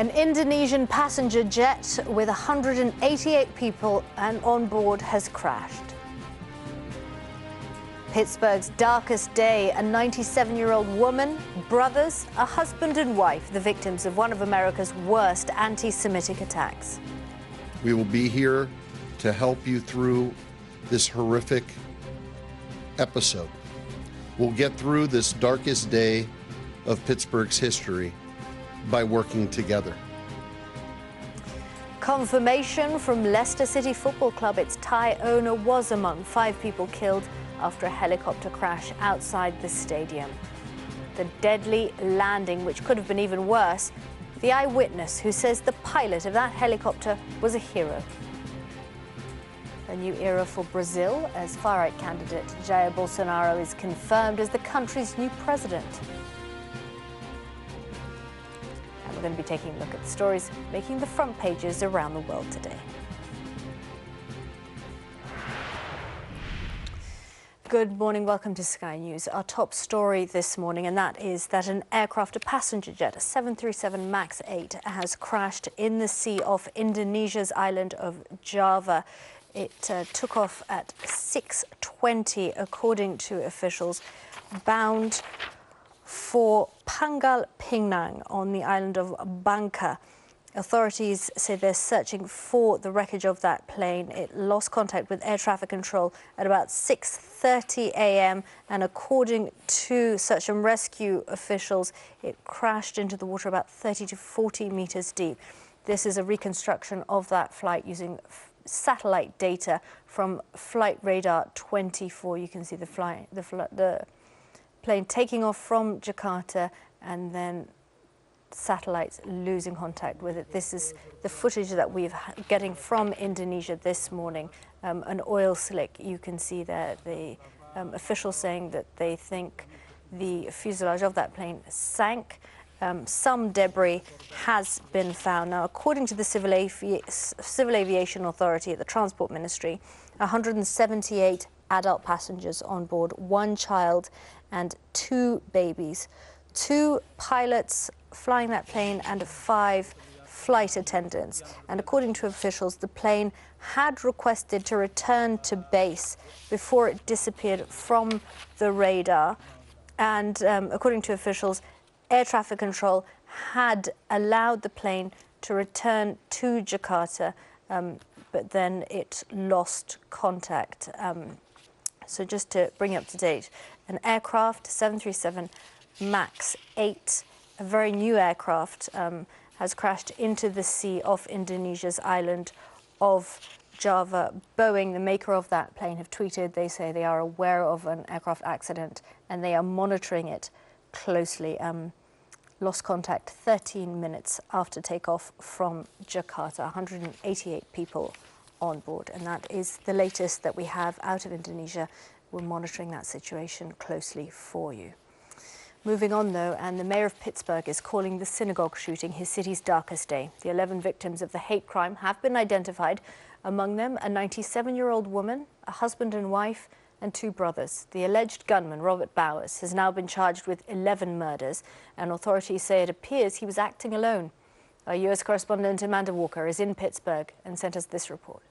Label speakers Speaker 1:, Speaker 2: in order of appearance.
Speaker 1: An Indonesian passenger jet with 188 people and on board has crashed. Pittsburgh's darkest day, a 97-year-old woman, brothers, a husband and wife, the victims of one of America's worst anti-Semitic attacks.
Speaker 2: We will be here to help you through this horrific episode. We'll get through this darkest day of Pittsburgh's history by working together.
Speaker 1: Confirmation from Leicester City Football Club, its Thai owner was among 5 people killed after a helicopter crash outside the stadium. The deadly landing, which could have been even worse, the eyewitness who says the pilot of that helicopter was a hero. A new era for Brazil as far-right candidate Jair Bolsonaro is confirmed as the country's new president. And we're going to be taking a look at the stories making the front pages around the world today. Good morning, welcome to Sky News. Our top story this morning, and that is that an aircraft, a passenger jet, a 737 MAX 8, has crashed in the sea off Indonesia's island of Java. It took off at 6:20, according to officials, bound for Pangkal Pinang on the island of Bangka. Authorities say they're searching for the wreckage of that plane. It lost contact with air traffic control at about 6:30 a.m. and according to search and rescue officials, it crashed into the water about 30 to 40 meters deep. This is a reconstruction of that flight using satellite data from Flight Radar 24. You can see the plane taking off from Jakarta and then satellites losing contact with it. This is the footage that we're getting from Indonesia this morning. An oil slick, you can see there. The officials saying that they think the fuselage of that plane sank. Some debris has been found. Now, according to the Civil Aviation Authority at the Transport Ministry, 178 adult passengers on board, 1 child and 2 babies, 2 pilots flying that plane and 5 flight attendants. And according to officials, the plane had requested to return to base before it disappeared from the radar. And according to officials, air traffic control had allowed the plane to return to Jakarta, but then it lost contact. So just to bring you up to date, an aircraft, 737 MAX 8, a very new aircraft, has crashed into the sea off Indonesia's island of Java. Boeing, the maker of that plane, have tweeted. They say they are aware of an aircraft accident and they are monitoring it closely. Lost contact 13 minutes after takeoff from Jakarta. 188 people on board, and that is the latest that we have out of Indonesia. We're monitoring that situation closely for you. Moving on, though, and the mayor of Pittsburgh is calling the synagogue shooting his city's darkest day. The 11 victims of the hate crime have been identified. Among them, a 97-year-old woman, a husband and wife, and 2 brothers. The alleged gunman, Robert Bowers, has now been charged with 11 murders, and authorities say it appears he was acting alone. Our U.S. correspondent Amanda Walker is in Pittsburgh and sent us this report.